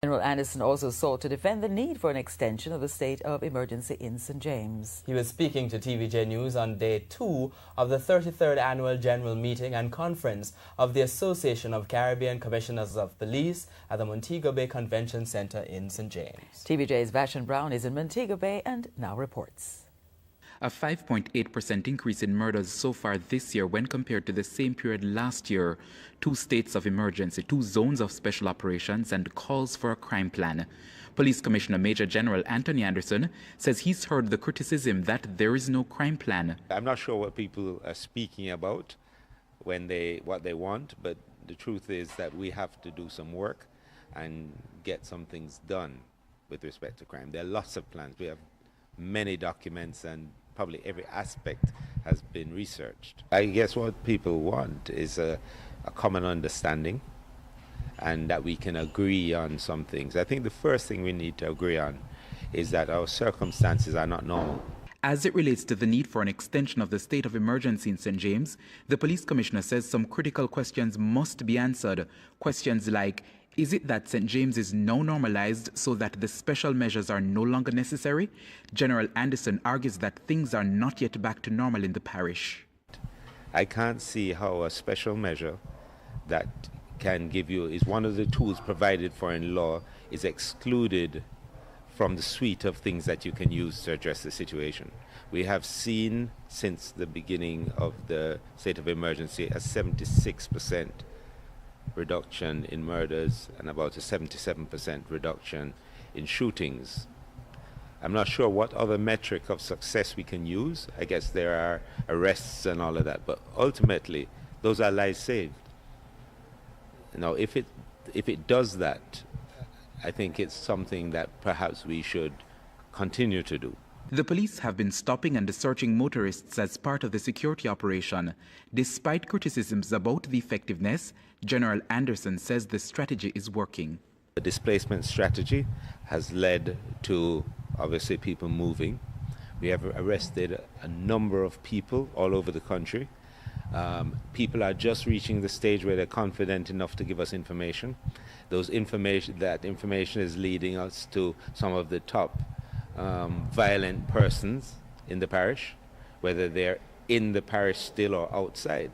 General Anderson also sought to defend the need for an extension of the state of emergency in St. James. He was speaking to TVJ News on day 2 of the 33rd Annual General Meeting and Conference of the Association of Caribbean Commissioners of Police at the Montego Bay Convention Center in St. James. TVJ's Vashon Brown is in Montego Bay and now reports. A 5.8% increase in murders so far this year when compared to the same period last year. 2 states of emergency, 2 zones of special operations, and calls for a crime plan. Police Commissioner Major General Anthony Anderson says he's heard the criticism that there is no crime plan. I'm not sure what people are speaking about what they want, but the truth is that we have to do some work and get some things done with respect to crime. There are lots of plans. We have many documents and probably every aspect has been researched. I guess what people want is a common understanding and that we can agree on some things. I think the first thing we need to agree on is that our circumstances are not normal. As it relates to the need for an extension of the state of emergency in St. James, the police commissioner says some critical questions must be answered. Questions like, is it that St. James is now normalized so that the special measures are no longer necessary? General Anderson argues that things are not yet back to normal in the parish. I can't see how a special measure that can give you, is one of the tools provided for in law, is excluded from the suite of things that you can use to address the situation. We have seen since the beginning of the state of emergency a 76% reduction in murders and about a 77% reduction in shootings. I'm not sure what other metric of success we can use. I guess there are arrests and all of that, but ultimately those are lives saved. Now, if it does that, I think it's something that perhaps we should continue to do. The police have been stopping and searching motorists as part of the security operation. Despite criticisms about the effectiveness, General Anderson says the strategy is working. The displacement strategy has led to, obviously, people moving. We have arrested a number of people all over the country. People are just reaching the stage where they're confident enough to give us information. That information is leading us to some of the top violent persons in the parish, whether they're in the parish still or outside.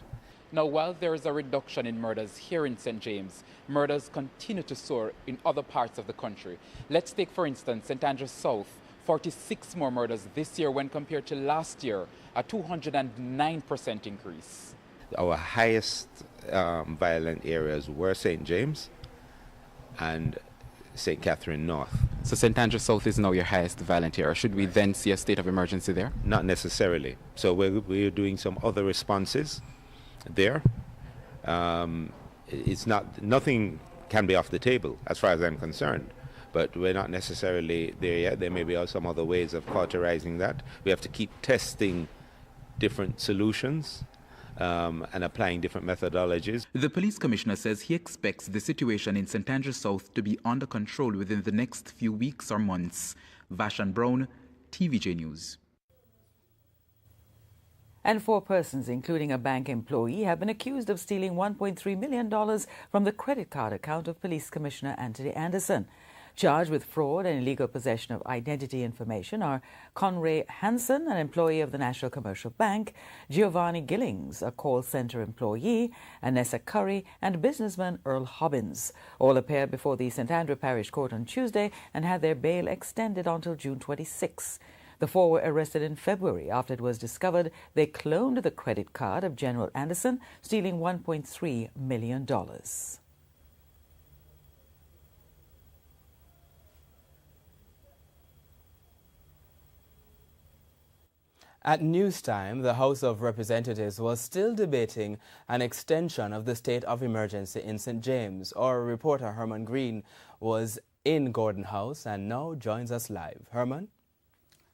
Now, while there is a reduction in murders here in St. James, murders continue to soar in other parts of the country. Let's take, for instance, St. Andrews South, 46 more murders this year when compared to last year, a 209% increase. Our highest violent areas were St. James and St. Catherine North. So St. Andrews South is now your highest violent area. Should we then see a state of emergency there? Not necessarily. So we're doing some other responses there. It's not, nothing can be off the table as far as I'm concerned, but we're not necessarily there yet. There may be some other ways of cauterizing that. We have to keep testing different solutions and applying different methodologies. The police commissioner says he expects the situation in St. Andrews South to be under control within the next few weeks or months. Vashon Brown, TVJ News. And 4 persons, including a bank employee, have been accused of stealing $1.3 million from the credit card account of Police Commissioner Anthony Anderson. Charged with fraud and illegal possession of identity information are Conray Hansen, an employee of the National Commercial Bank, Giovanni Gillings, a call center employee, Anessa Curry, and businessman Earl Hobbins. All appeared before the St. Andrew Parish Court on Tuesday and had their bail extended until June 26. The 4 were arrested in February after it was discovered they cloned the credit card of General Anderson, stealing $1.3 million. At news time, the House of Representatives was still debating an extension of the state of emergency in St. James. Our reporter Herman Green was in Gordon House and now joins us live. Herman?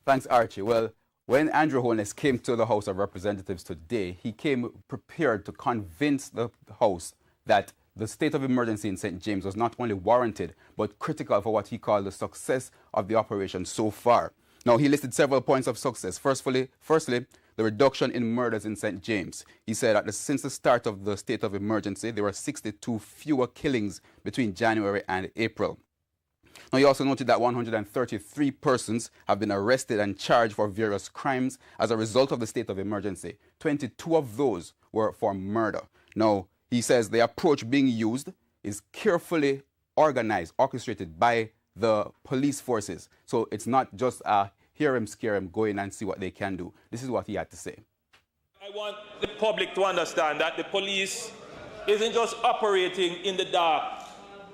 Thanks, Archie. Well, when Andrew Holness came to the House of Representatives today, he came prepared to convince the House that the state of emergency in St. James was not only warranted, but critical for what he called the success of the operation so far. Now, he listed several points of success. Firstly, the reduction in murders in St. James. He said that since the start of the state of emergency, there were 62 fewer killings between January and April. Now, he also noted that 133 persons have been arrested and charged for various crimes as a result of the state of emergency. 22 of those were for murder. Now, he says the approach being used is carefully organized, orchestrated by the police forces. So it's not just a hear him, scare him, go in and see what they can do. This is what he had to say. I want the public to understand that the police isn't just operating in the dark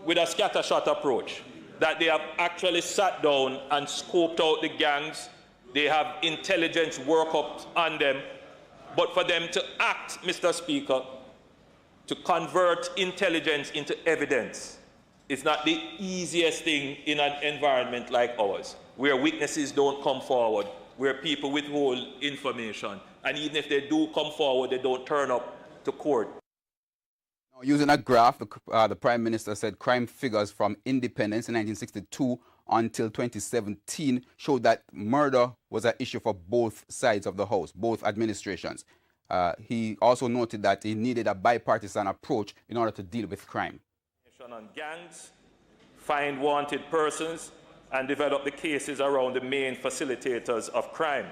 with a scattershot approach, that they have actually sat down and scoped out the gangs. They have intelligence workups on them. But for them to act, Mr. Speaker, to convert intelligence into evidence is not the easiest thing in an environment like ours, where witnesses don't come forward, where people withhold information, and even if they do come forward, they don't turn up to court. Now, using a graph, the Prime Minister said crime figures from independence in 1962 until 2017 showed that murder was an issue for both sides of the House, both administrations. He also noted that he needed a bipartisan approach in order to deal with crime. On gangs, find wanted persons, and develop the cases around the main facilitators of crime.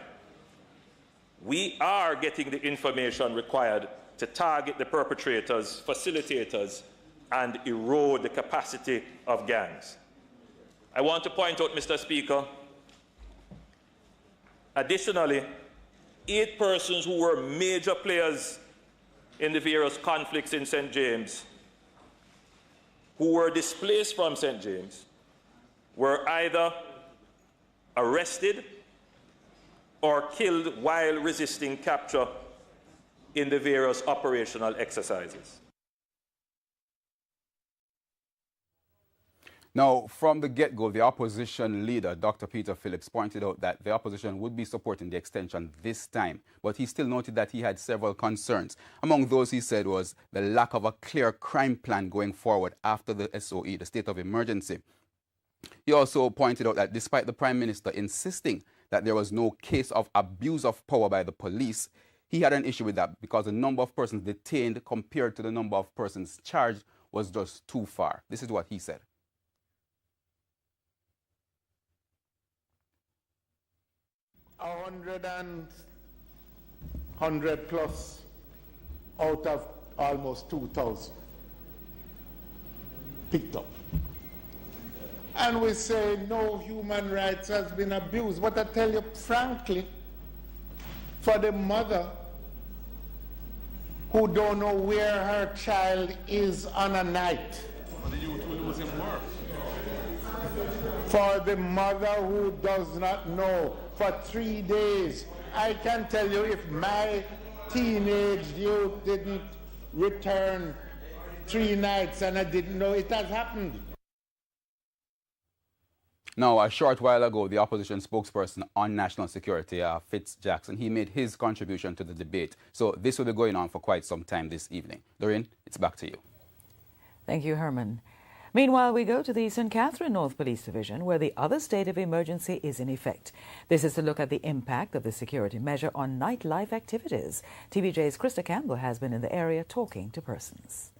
We are getting the information required to target the perpetrators, facilitators, and erode the capacity of gangs. I want to point out, Mr. Speaker, additionally, 8 persons who were major players in the various conflicts in St. James, who were displaced from St. James, were either arrested or killed while resisting capture in the various operational exercises. Now, from the get-go, the opposition leader, Dr. Peter Phillips, pointed out that the opposition would be supporting the extension this time, but he still noted that he had several concerns. Among those, he said, was the lack of a clear crime plan going forward after the SOE, the state of emergency. He also pointed out that despite the Prime Minister insisting that there was no case of abuse of power by the police, he had an issue with that because the number of persons detained compared to the number of persons charged was just too far. This is what he said. 100 plus out of almost 2,000 picked up. And we say no human rights has been abused. But I tell you frankly, for the mother who don't know where her child is on a night, for the youth who lose him work, for the mother who does not know for 3 days. I can tell you, if my teenage youth didn't return 3 nights and I didn't know, it has happened. Now, a short while ago, the opposition spokesperson on national security, Fitz Jackson, he made his contribution to the debate. So this will be going on for quite some time this evening. Doreen, it's back to you. Thank you, Herman. Meanwhile, we go to the St. Catherine North Police Division, where the other state of emergency is in effect. This is to look at the impact of the security measure on nightlife activities. TVJ's Krista Campbell has been in the area talking to persons.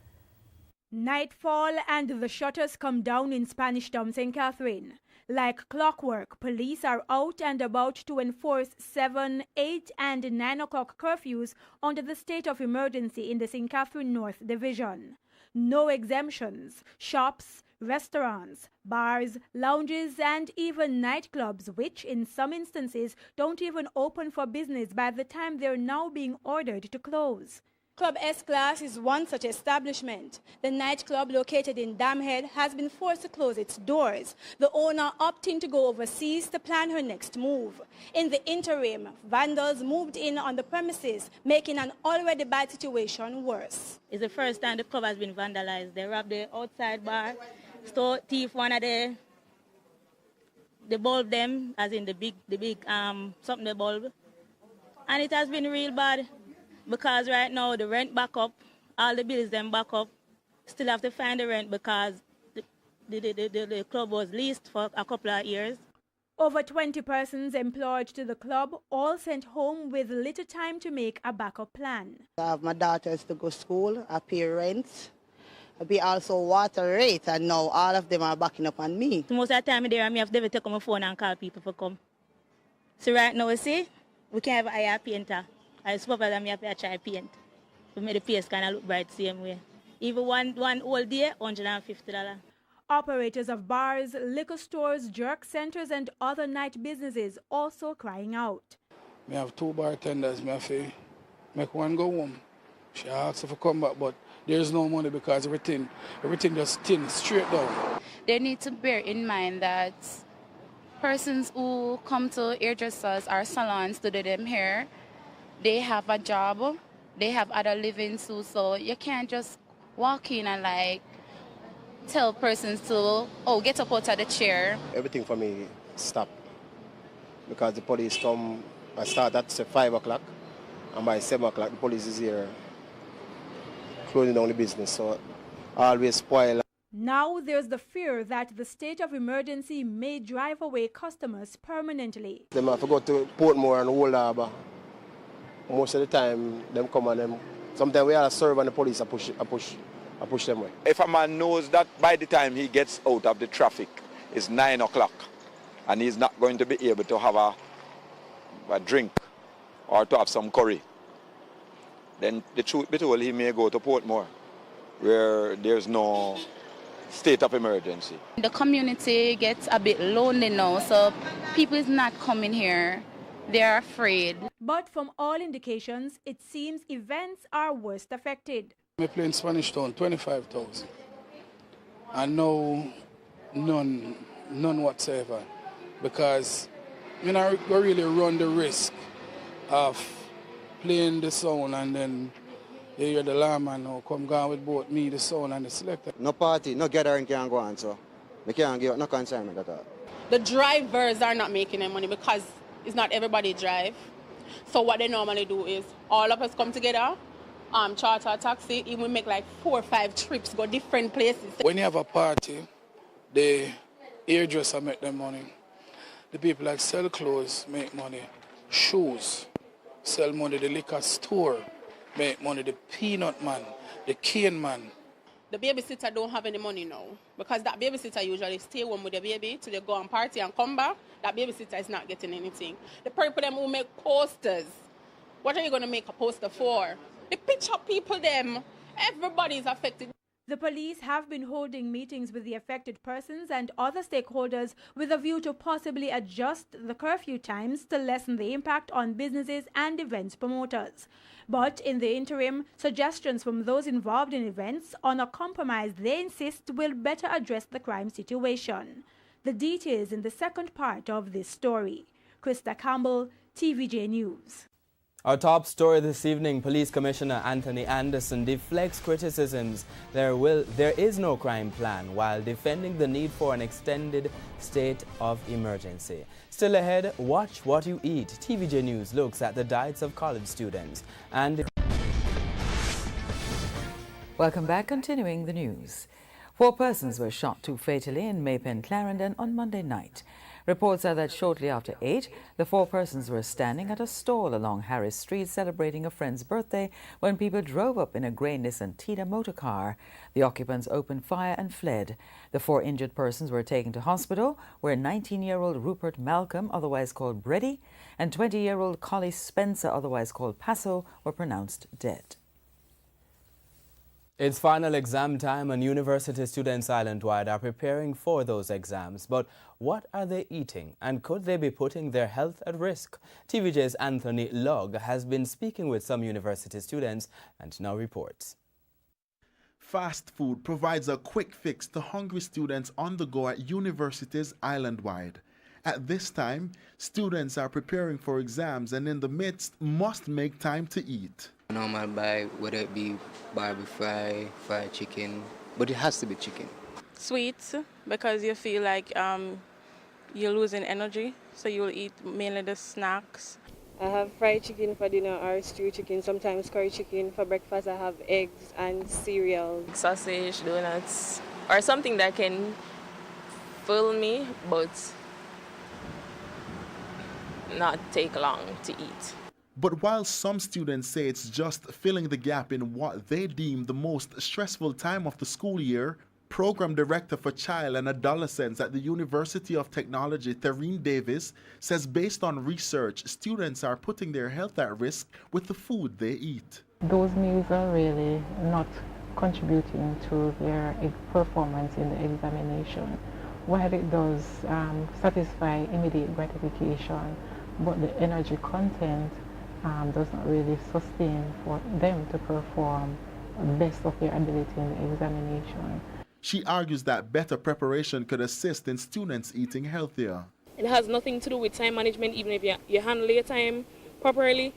Nightfall and the shutters come down in Spanish Town, St. Catherine. Like clockwork, police are out and about to enforce 7, 8 and 9 o'clock curfews under the state of emergency in the St. Catherine North Division. No exemptions. Shops, restaurants, bars, lounges and even nightclubs, which in some instances don't even open for business by the time they're now being ordered to close. Club S-Class is one such establishment. The nightclub located in Damhead has been forced to close its doors, the owner opting to go overseas to plan her next move. In the interim, vandals moved in on the premises, making an already bad situation worse. It's the first time the club has been vandalized. They robbed the outside bar, stole, thief one of the bulb them, as in the big something the bulb. And it has been real bad. Because right now the rent back up, all the bills them back up, still have to find the rent because the club was leased for a couple of years. Over 20 persons employed to the club, all sent home with little time to make a backup plan. I have my daughters to go to school, I pay rent, be also water rate, and now all of them are backing up on me. Most of the time there, I have to take my phone and call people for come. So right now, you see, we can't have a hire painter. I suppose that I have to try paint. We make the place kind of look bright the same way. Even one whole day, $150. Operators of bars, liquor stores, jerk centers and other night businesses also crying out. I have 2 bartenders. I have to make one go home. She asks if I come back, but there's no money because everything just thin straight down. They need to bear in mind that persons who come to hairdressers or salons to do them hair, they have a job, they have other livings too, so you can't just walk in and like tell persons to, get up out of the chair. Everything for me stopped because the police come. I start at 5 o'clock, and by 7 o'clock the police is here closing down the business, so always spoil. Now there's the fear that the state of emergency may drive away customers permanently. They have to go to Portmore and Old Harbour. Most of the time, them come and them. Sometimes we are serve and the police are push them away. If a man knows that by the time he gets out of the traffic is 9 o'clock and he's not going to be able to have a drink or to have some curry, then the truth be told, he may go to Portmore where there's no state of emergency. The community gets a bit lonely now, so people is not coming here. They're afraid. But from all indications, it seems events are worst affected. I play in Spanish Town, 25,000. And no, none whatsoever. Because we really run the risk of playing the sound and then you hear the alarm and come down with both me, the sound and the selector. No party, no gathering can go on, so we can't give no consignment at all. The drivers are not making any money because it's not everybody drive. So what they normally do is all of us come together, charter a taxi, and we make like 4 or 5 trips, go different places. When you have a party, the hairdresser make them money. The people that sell clothes make money. Shoes sell money. The liquor store make money. The peanut man, the cane man. The babysitter don't have any money now because that babysitter usually stay home with the baby till they go on party and come back. That babysitter is not getting anything. The people them who make posters, what are you going to make a poster for? The picture people them, everybody is affected. The police have been holding meetings with the affected persons and other stakeholders with a view to possibly adjust the curfew times to lessen the impact on businesses and events promoters. But in the interim, suggestions from those involved in events on a compromise they insist will better address the crime situation. The details in the second part of this story. Krista Campbell, TVJ News. Our top story this evening, Police Commissioner Anthony Anderson deflects criticisms there is no crime plan while defending the need for an extended state of emergency. Still ahead, watch what you eat. TVJ News looks at the diets of college students. And welcome back. Continuing the news. 4 persons were shot too fatally in Maypen, Clarendon on Monday night. Reports are that shortly after 8, the 4 persons were standing at a stall along Harris Street celebrating a friend's birthday when people drove up in a grey Nissan Tida motor car. The occupants opened fire and fled. The 4 injured persons were taken to hospital, where 19-year-old Rupert Malcolm, otherwise called Brady, and 20-year-old Collie Spencer, otherwise called Passo, were pronounced dead. it's final exam time and university students island-wide are preparing for those exams. But what are they eating and could they be putting their health at risk? TVJ's Anthony Logg has been speaking with some university students and now reports. Fast food provides a quick fix to hungry students on the go at universities island-wide. At this time, students are preparing for exams and in the midst must make time to eat. Normal buy, whether it be barbecue fry, fried chicken, but it has to be chicken. Sweets, because you feel like you're losing energy, so you'll eat mainly the snacks. I have fried chicken for dinner or stew chicken, sometimes curry chicken. For breakfast I have eggs and cereal. Sausage, donuts, or something that can fill me but not take long to eat. But while some students say it's just filling the gap in what they deem the most stressful time of the school year, Program Director for Child and Adolescents at the University of Technology, Therine Davis, says based on research, students are putting their health at risk with the food they eat. Those meals are really not contributing to their performance in the examination. While it does satisfy immediate gratification, but the energy content does not really sustain for them to perform the best of their ability in the examination. She argues that better preparation could assist in students eating healthier. It has nothing to do with time management. Even if you handle your time properly,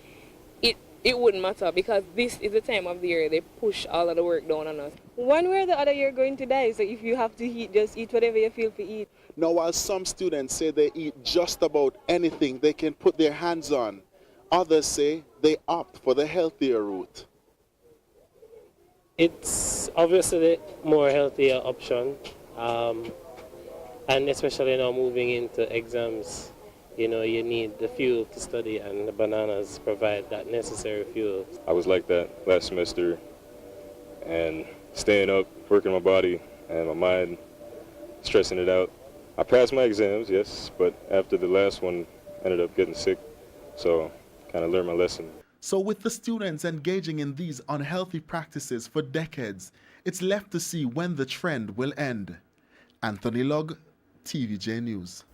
it wouldn't matter, because this is the time of the year they push all of the work down on us. One way or the other you're going to die, so if you have to eat, just eat whatever you feel to eat. Now, while some students say they eat just about anything they can put their hands on, others say they opt for the healthier route. It's obviously the more healthier option, and especially now moving into exams, you know, you need the fuel to study, and the bananas provide that necessary fuel. I was like that last semester, and staying up, working my body and my mind, stressing it out. I passed my exams, yes, but after the last one, I ended up getting sick, so kind of learned my lesson. So with the students engaging in these unhealthy practices for decades, it's left to see when the trend will end. Anthony Logg, TVJ News.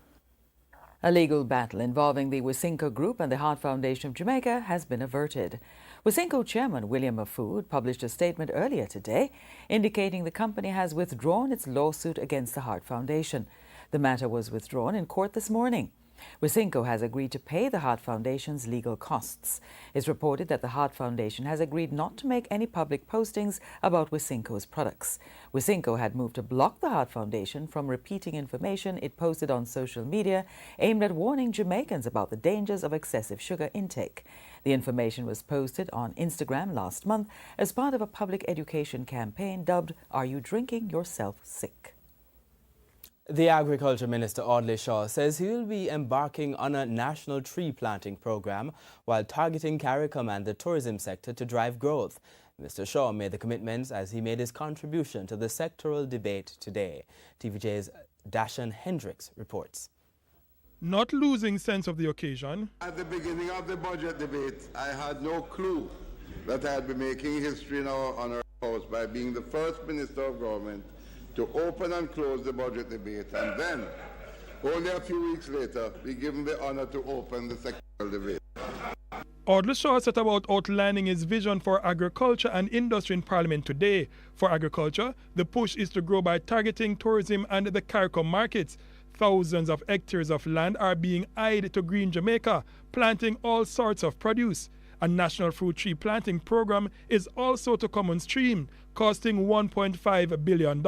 A legal battle involving the Wysinco Group and the Heart Foundation of Jamaica has been averted. Wysinco Chairman William Mafood published a statement earlier today indicating the company has withdrawn its lawsuit against the Heart Foundation. The matter was withdrawn in court this morning. Wysinco has agreed to pay the Heart Foundation's legal costs. It's reported that the Heart Foundation has agreed not to make any public postings about Wysinco's products. Wysinco had moved to block the Heart Foundation from repeating information it posted on social media aimed at warning Jamaicans about the dangers of excessive sugar intake. The information was posted on Instagram last month as part of a public education campaign dubbed "Are You Drinking Yourself Sick?" The Agriculture Minister Audley Shaw says he will be embarking on a national tree planting program while targeting CARICOM and the tourism sector to drive growth. Mr. Shaw made the commitments as he made his contribution to the sectoral debate today. TVJ's Dashan Hendricks reports. Not losing sense of the occasion. At the beginning of the budget debate, I had no clue that I'd be making history now on our house by being the first Minister of Government to open and close the budget debate, and then, only a few weeks later, be given the honor to open the sectoral debate. Audley Shaw set about outlining his vision for agriculture and industry in Parliament today. For agriculture, the push is to grow by targeting tourism and the CARICOM markets. Thousands of hectares of land are being eyed to green Jamaica, planting all sorts of produce. A national fruit tree planting program is also to come on stream, costing $1.5 billion.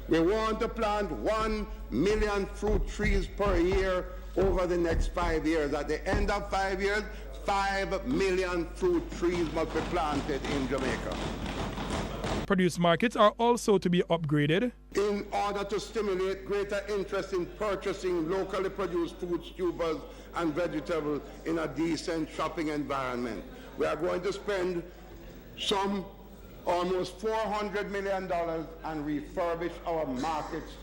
We want to plant 1 million fruit trees per year over the next 5 years. At the end of 5 years, 5 million fruit trees must be planted in Jamaica. Produce markets are also to be upgraded in order to stimulate greater interest in purchasing locally produced fruits, tubers, and vegetables in a decent shopping environment. We are going to spend almost $400 million and refurbish our markets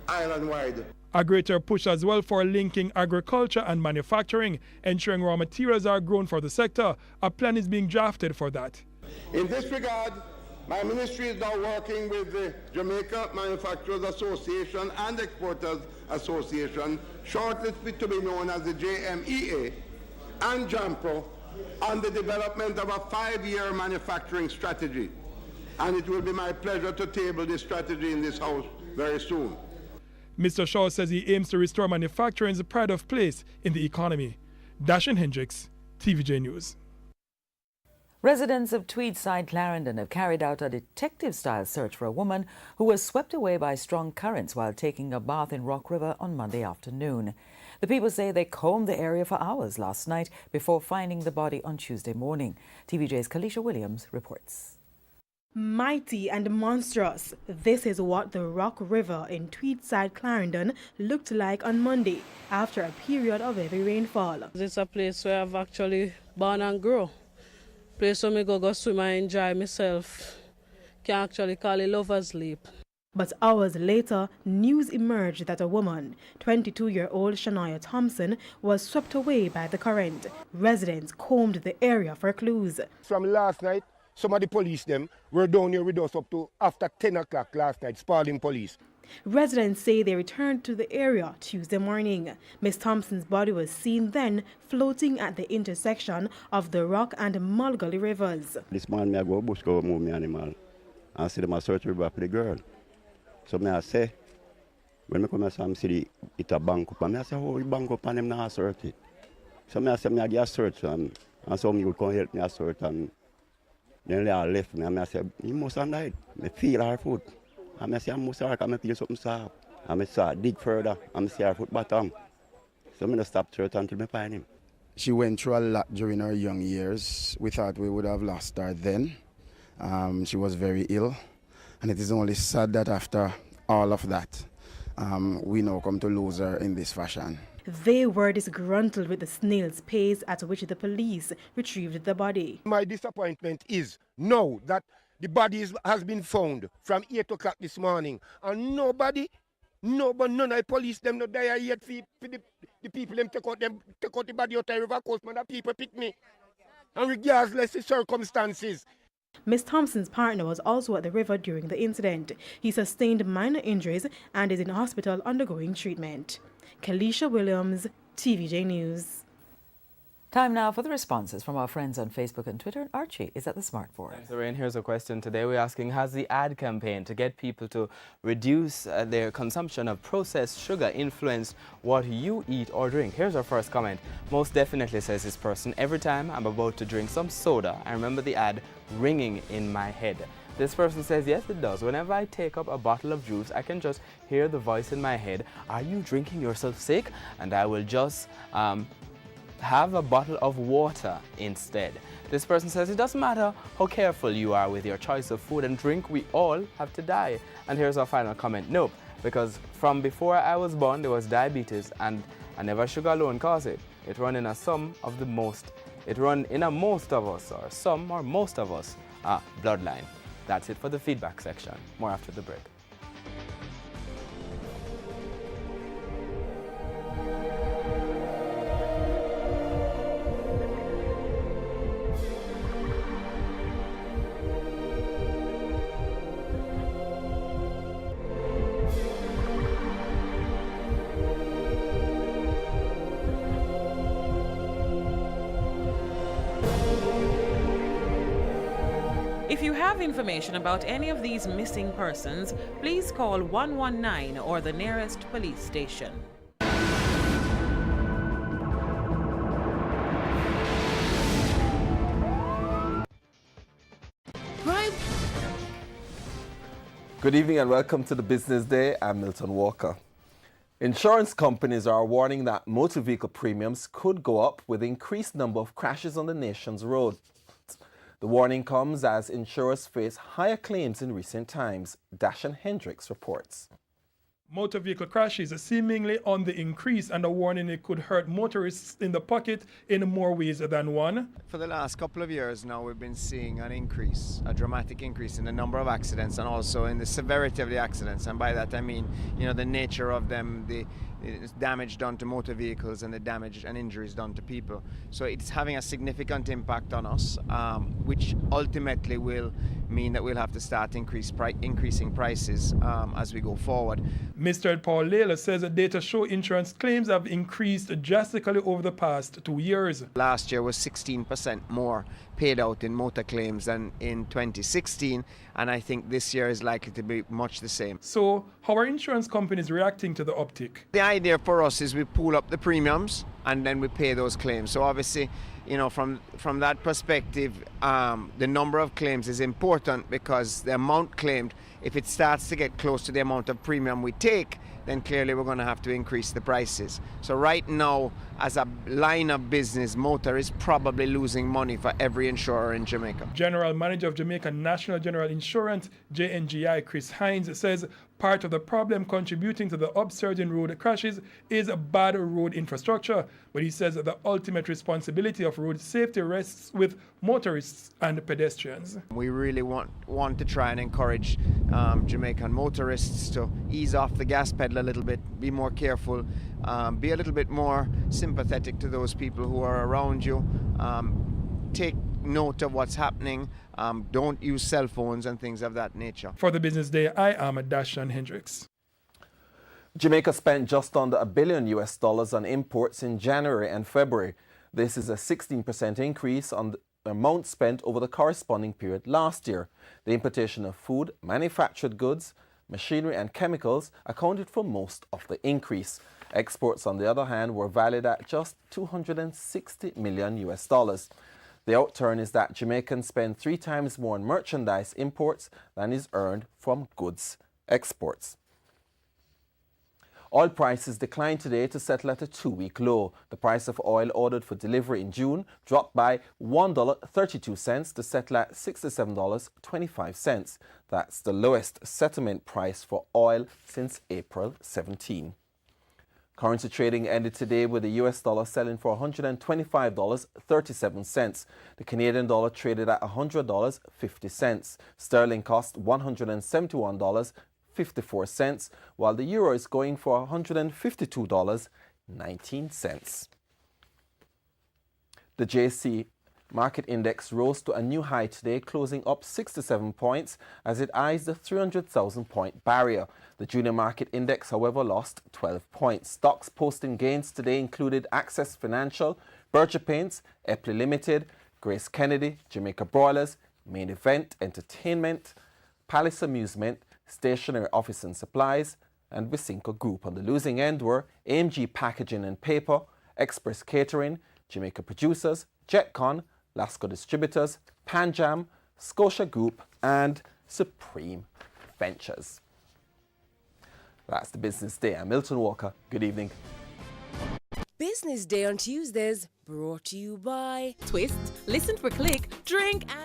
island-wide. A greater push as well for linking agriculture and manufacturing, ensuring raw materials are grown for the sector. A plan is being drafted for that. In this regard, my ministry is now working with the Jamaica Manufacturers Association and Exporters Association, shortly to be known as the JMEA, and JAMPRO, on the development of a 5-year manufacturing strategy. And it will be my pleasure to table this strategy in this House very soon. Mr. Shaw says he aims to restore manufacturing's pride of place in the economy. Dashan Hendricks, TVJ News. Residents of Tweedside, Clarendon have carried out a detective-style search for a woman who was swept away by strong currents while taking a bath in Rock River on Monday afternoon. The people say they combed the area for hours last night before finding the body on Tuesday morning. TVJ's Kalisha Williams reports. Mighty and monstrous, this is what the Rock River in Tweedside, Clarendon looked like on Monday after a period of heavy rainfall. It's a place where I've actually born and grow. Place where I go swim and enjoy myself. Can actually call it lover's leap. But hours later, news emerged that a woman, 22-year-old Shania Thompson, was swept away by the current. Residents combed the area for clues. From last night, some of the police them were down here with us up to after 10 o'clock last night, Spalding police. Residents say they returned to the area Tuesday morning. Miss Thompson's body was seen then floating at the intersection of the Rock and Mulgully rivers. This morning I go bush go move my animal and see them a search river for the girl. So I say, when I come here, I see it a bank up, and I say, oh, you bank up and them not search it. So I say, I get a search and some you come help me a search and then they left me and I say, you must have died. I feel her foot. And I say, I must have because I feel something soft. And I start dig further and I see her foot bottom. So I just stop search until I find him. She went through a lot during her young years. We thought we would have lost her then. She was very ill. And it is only sad that after all of that, we now come to lose her in this fashion. They were disgruntled with the snail's pace at which the police retrieved the body. My disappointment is now that the body has been found from 8 o'clock this morning, and none of the police them not there yet for the people them take out the body out of the river coast, man, the people pick me. And regardless of circumstances. Miss Thompson's partner was also at the river during the incident. He sustained minor injuries and is in hospital undergoing treatment. Kalisha Williams, TVJ News. Time now for the responses from our friends on Facebook and Twitter. Archie is at the Smart Board. Lorraine, here's a question today. We're asking, has the ad campaign to get people to reduce their consumption of processed sugar influenced what you eat or drink? Here's our first comment. Most definitely, says this person. Every time I'm about to drink some soda, I remember the ad ringing in my head. This person says, yes, it does. Whenever I take up a bottle of juice, I can just hear the voice in my head, are you drinking yourself sick? And I will just have a bottle of water instead. This person says, it doesn't matter how careful you are with your choice of food and drink, we all have to die. And here's our final comment. Nope, because from before I was born, there was diabetes, and I never sugar alone caused it. It run in a most of us, or some or most of us, bloodline. That's it for the feedback section. More after the break. If you have information about any of these missing persons, please call 119 or the nearest police station. Good evening and welcome to the Business Day. I'm Milton Walker. Insurance companies are warning that motor vehicle premiums could go up with increased number of crashes on the nation's roads. The warning comes as insurers face higher claims in recent times. Dashan Hendricks reports. Motor vehicle crashes are seemingly on the increase, and a warning it could hurt motorists in the pocket in more ways than one. For the last couple of years now, we've been seeing an increase, a dramatic increase in the number of accidents and also in the severity of the accidents. And by that I mean, the nature of them, the damage done to motor vehicles and the damage and injuries done to people. So it's having a significant impact on us, which ultimately will mean that we'll have to start increasing prices as we go forward. Mr. Paul Layla says that data show insurance claims have increased drastically over the past 2 years. Last year was 16% more paid out in motor claims than in 2016, and I think this year is likely to be much the same. So how are insurance companies reacting to the uptick? The idea for us is we pool up the premiums and then we pay those claims. So obviously, from that perspective, the number of claims is important because the amount claimed If it starts to get close to the amount of premium we take, then clearly we're going to have to increase the prices. So right now, as a line of business, motor is probably losing money for every insurer in Jamaica. General Manager of Jamaica National General Insurance, JNGI, Chris Hines, says part of the problem contributing to the upsurge in road crashes is bad road infrastructure. But he says that the ultimate responsibility of road safety rests with motorists and pedestrians. We really want to try and encourage Jamaican motorists to ease off the gas pedal a little bit, be more careful, be a little bit more sympathetic to those people who are around you, take note of what's happening, don't use cell phones and things of that nature. For the Business Day, I am Dashan Hendricks. Jamaica spent just under $1 billion on imports in January and February. This is a 16% increase on the amount spent over the corresponding period last year. The importation of food, manufactured goods, machinery and chemicals accounted for most of the increase. Exports, on the other hand, were valued at just $260 million. The outturn is that Jamaicans spend 3 times more on merchandise imports than is earned from goods exports. Oil prices declined today to settle at a 2-week low. The price of oil ordered for delivery in June dropped by $1.32 to settle at $67.25. That's the lowest settlement price for oil since April 17. Currency trading ended today with the US dollar selling for $125.37. The Canadian dollar traded at $100.50. Sterling cost $171.54, while the euro is going for $152.19. The JC Market Index rose to a new high today, closing up 67 points as it eyes the 300,000-point barrier. The Junior Market Index, however, lost 12 points. Stocks posting gains today included Access Financial, Berger Paints, Epley Limited, Grace Kennedy, Jamaica Broilers, Main Event Entertainment, Palace Amusement, Stationery Office and Supplies, and Visinco Group. On the losing end were AMG Packaging and Paper, Express Catering, Jamaica Producers, Jetcon, Lasco Distributors, Panjam, Scotia Group, and Supreme Ventures. That's the Business Day. I'm Milton Walker. Good evening. Business Day on Tuesdays, brought to you by Twist, listen for click, drink, and